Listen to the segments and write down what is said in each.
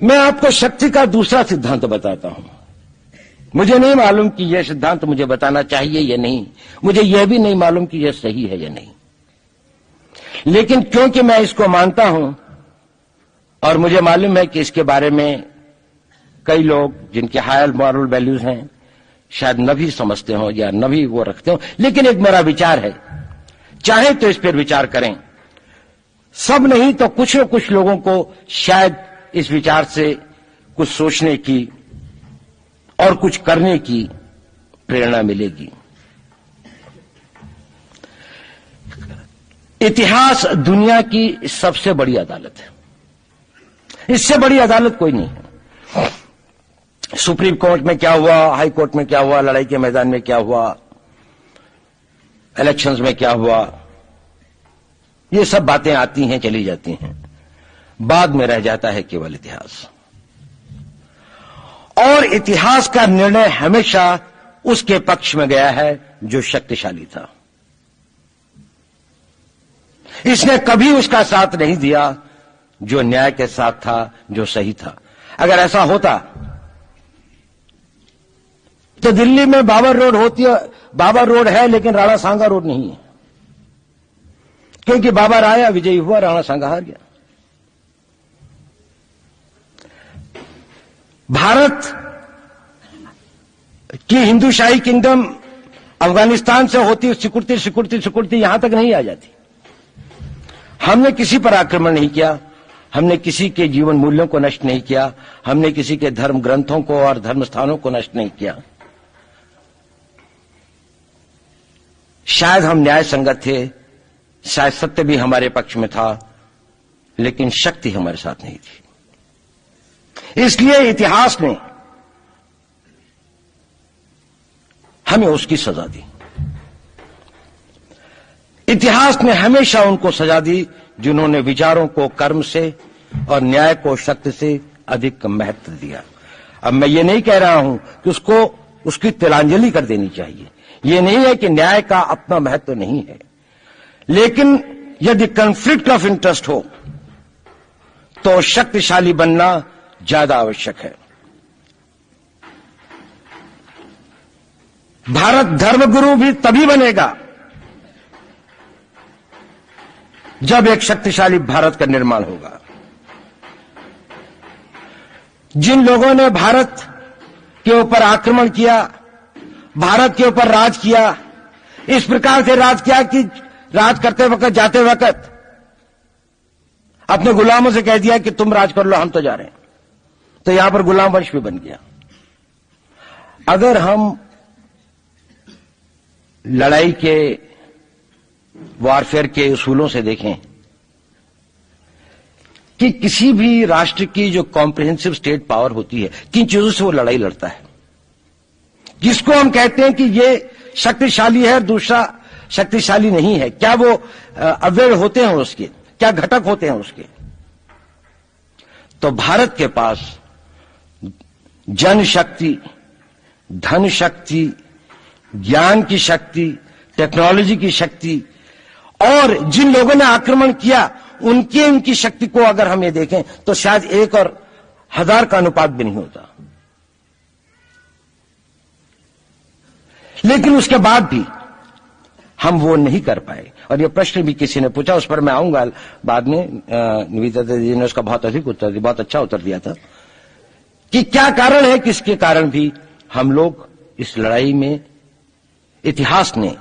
मैं आपको शक्ति का दूसरा सिद्धांत बताता हूं। मुझे नहीं मालूम कि यह सिद्धांत मुझे बताना चाहिए या नहीं, मुझे यह भी नहीं मालूम कि यह सही है या नहीं, लेकिन क्योंकि मैं इसको मानता हूं और मुझे मालूम है कि इसके बारे में कई लोग जिनके हायर मॉरल वैल्यूज हैं शायद न भी समझते हो या न भी वो रखते हो, लेकिन एक मेरा विचार है, चाहे तो इस पर विचार करें। सब नहीं तो कुछ न कुछ लोगों को शायद इस विचार से कुछ सोचने की और कुछ करने की प्रेरणा मिलेगी। इतिहास दुनिया की सबसे बड़ी अदालत है, इससे बड़ी अदालत कोई नहीं है। सुप्रीम कोर्ट में क्या हुआ, हाई कोर्ट में क्या हुआ, लड़ाई के मैदान में क्या हुआ, इलेक्शंस में क्या हुआ, ये सब बातें आती हैं चली जाती हैं, बाद में रह जाता है केवल इतिहास। और इतिहास का निर्णय हमेशा उसके पक्ष में गया है जो शक्तिशाली था। इसने कभी उसका साथ नहीं दिया जो न्याय के साथ था, जो सही था। अगर ऐसा होता तो दिल्ली में बाबर रोड होती है, बाबर रोड है लेकिन राणा सांगा रोड नहीं है, क्योंकि बाबर आया, विजयी हुआ, राणा सांगा हार गया। भारत की हिंदूशाही किंगडम अफगानिस्तान से होती सिकुड़ती सिकुड़ती सिकुड़ती यहां तक नहीं आ जाती। हमने किसी पर आक्रमण नहीं किया, हमने किसी के जीवन मूल्यों को नष्ट नहीं किया, हमने किसी के धर्म ग्रंथों को और धर्म स्थानों को नष्ट नहीं किया। शायद हम न्याय संगत थे, शायद सत्य भी हमारे पक्ष में था, लेकिन शक्ति हमारे साथ नहीं थी। इसलिए इतिहास ने हमें उसकी सजा दी। इतिहास ने हमेशा उनको सजा दी जिन्होंने विचारों को कर्म से और न्याय को शक्ति से अधिक महत्व दिया। अब मैं ये नहीं कह रहा हूं कि उसको उसकी तिलांजलि कर देनी चाहिए, ये नहीं है कि न्याय का अपना महत्व नहीं है, लेकिन यदि कॉन्फ्लिक्ट ऑफ इंटरेस्ट हो तो शक्तिशाली बनना ज्यादा आवश्यक है। भारत धर्मगुरु भी तभी बनेगा जब एक शक्तिशाली भारत का निर्माण होगा। जिन लोगों ने भारत के ऊपर आक्रमण किया, भारत के ऊपर राज किया, इस प्रकार से राज किया कि राज करते वक्त, जाते वक्त अपने गुलामों से कह दिया कि तुम राज कर लो, हम तो जा रहे हैं, तो यहां पर गुलाम वंश भी बन गया। अगर हम लड़ाई के वॉरफेयर के उसूलों से देखें कि किसी भी राष्ट्र की जो कॉम्प्रिहेंसिव स्टेट पावर होती है, किन चीजों से वो लड़ाई लड़ता है, जिसको हम कहते हैं कि ये शक्तिशाली है, दूसरा शक्तिशाली नहीं है, क्या वो अव्यय होते हैं उसके, क्या घटक होते हैं उसके। तो भारत के पास जनशक्ति, धन शक्ति, ज्ञान की शक्ति, टेक्नोलॉजी की शक्ति, और जिन लोगों ने आक्रमण किया उनकी शक्ति को अगर हम ये देखें तो शायद 1 और 1000 का अनुपात भी नहीं होता। लेकिन उसके बाद भी हम वो नहीं कर पाए। और ये प्रश्न भी किसी ने पूछा, उस पर मैं आऊंगा बाद में। निवेदिता जी ने उसका बहुत अधिक उत्तर दिया, बहुत अच्छा उत्तर दिया था कि क्या कारण है, किसके कारण भी हम लोग इस लड़ाई में इतिहास ने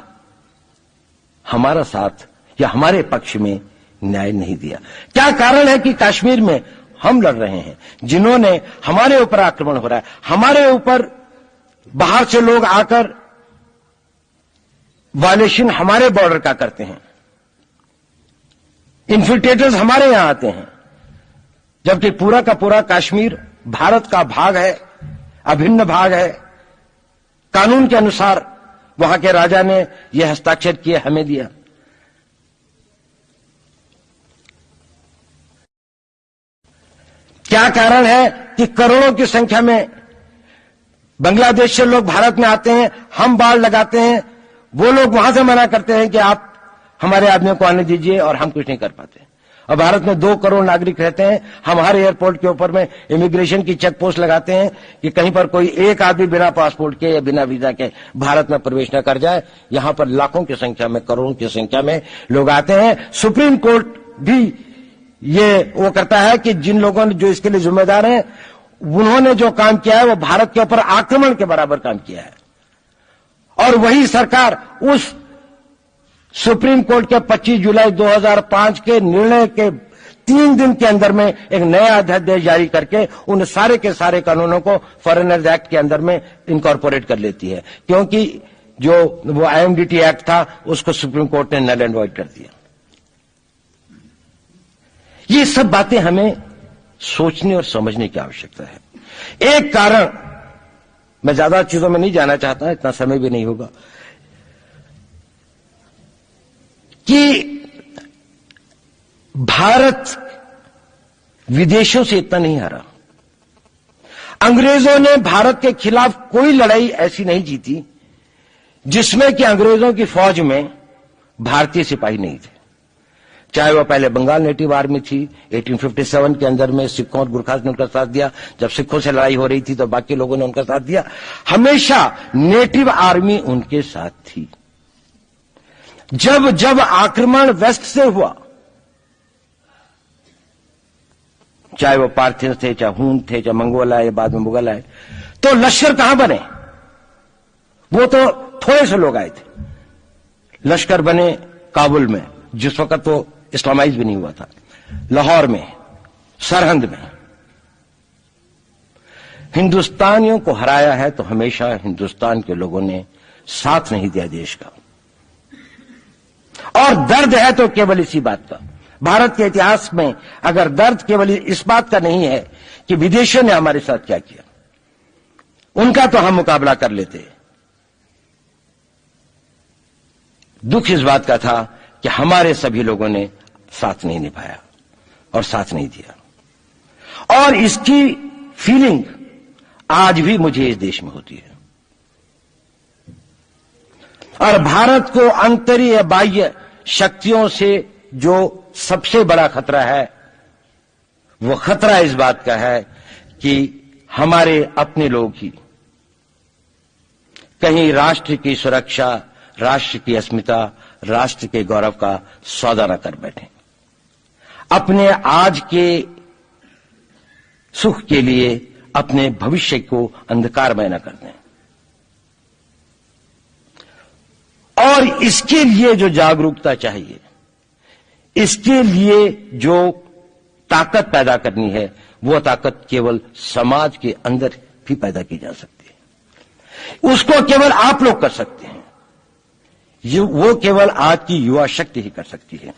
हमारा साथ या हमारे पक्ष में न्याय नहीं दिया। क्या कारण है कि कश्मीर में हम लड़ रहे हैं, जिन्होंने हमारे ऊपर आक्रमण हो रहा है, हमारे ऊपर बाहर से लोग आकर वायलेशन हमारे बॉर्डर का करते हैं, इन्फिल्ट्रेटर्स हमारे यहां आते हैं, जबकि पूरा का पूरा कश्मीर भारत का भाग है, अभिन्न भाग है। कानून के अनुसार वहां के राजा ने यह हस्ताक्षर किए, हमें दिया। क्या कारण है कि करोड़ों की संख्या में बांग्लादेश से लोग भारत में आते हैं, हम बाड़ लगाते हैं, वो लोग वहां से मना करते हैं कि आप हमारे आदमियों को आने दीजिए, और हम कुछ नहीं कर पाते। और भारत में 2 करोड़ नागरिक रहते हैं। हम हर एयरपोर्ट के ऊपर में इमिग्रेशन की चेक पोस्ट लगाते हैं कि कहीं पर कोई एक आदमी बिना पासपोर्ट के या बिना वीजा के भारत में प्रवेश न कर जाए। यहां पर लाखों की संख्या में, करोड़ों की संख्या में लोग आते हैं। सुप्रीम कोर्ट भी ये वो करता है कि जिन लोगों ने जो इसके लिए जिम्मेदार हैं, उन्होंने जो काम किया है वो भारत के ऊपर आक्रमण के बराबर काम किया है। और वही सरकार उस सुप्रीम कोर्ट के 25 जुलाई 2005 के निर्णय के 3 दिन के अंदर में एक नया अध्यादेश जारी करके उन सारे के सारे कानूनों को फॉरेनर्स एक्ट के अंदर में इनकॉर्पोरेट कर लेती है, क्योंकि जो वो IMDT एक्ट था उसको सुप्रीम कोर्ट ने नल एंड वॉइड कर दिया। ये सब बातें हमें सोचने और समझने की आवश्यकता है। एक कारण, मैं ज्यादा चीजों में नहीं जाना चाहता, इतना समय भी नहीं होगा, कि भारत विदेशों से इतना नहीं हारा। अंग्रेजों ने भारत के खिलाफ कोई लड़ाई ऐसी नहीं जीती जिसमें कि अंग्रेजों की फौज में भारतीय सिपाही नहीं थे। चाहे वह पहले बंगाल नेटिव आर्मी थी, 1857 के अंदर में सिखों और गुरखास ने उनका साथ दिया। जब सिखों से लड़ाई हो रही थी तो बाकी लोगों ने उनका साथ दिया। हमेशा नेटिव आर्मी उनके साथ थी। जब जब आक्रमण वेस्ट से हुआ, चाहे वो पार्थियंस थे, चाहे हून थे, चाहे मंगोल आए, बाद में मुगल आए, तो लश्कर कहां बने? वो तो थोड़े से लोग आए थे। लश्कर बने काबुल में, जिस वक्त वो इस्लामाइज भी नहीं हुआ था, लाहौर में, सरहंद में। हिंदुस्तानियों को हराया है तो हमेशा हिंदुस्तान के लोगों ने साथ नहीं दिया देश का। और दर्द है तो केवल इसी बात का। भारत के इतिहास में अगर दर्द केवल इस बात का नहीं है कि विदेशियों ने हमारे साथ क्या किया, उनका तो हम मुकाबला कर लेते। दुख इस बात का था कि हमारे सभी लोगों ने साथ नहीं निभाया और साथ नहीं दिया। और इसकी फीलिंग आज भी मुझे इस देश में होती है। और भारत को आंतरिक बाह्य शक्तियों से जो सबसे बड़ा खतरा है, वो खतरा इस बात का है कि हमारे अपने लोग ही कहीं राष्ट्र की सुरक्षा, राष्ट्र की अस्मिता, राष्ट्र के गौरव का सौदा न कर बैठे, अपने आज के सुख के लिए अपने भविष्य को अंधकारमय न कर दें। और इसके लिए जो जागरूकता चाहिए, इसके लिए जो ताकत पैदा करनी है, वो ताकत केवल समाज के अंदर भी पैदा की जा सकती है। उसको केवल आप लोग कर सकते हैं। वो केवल आज की युवा शक्ति ही कर सकती है।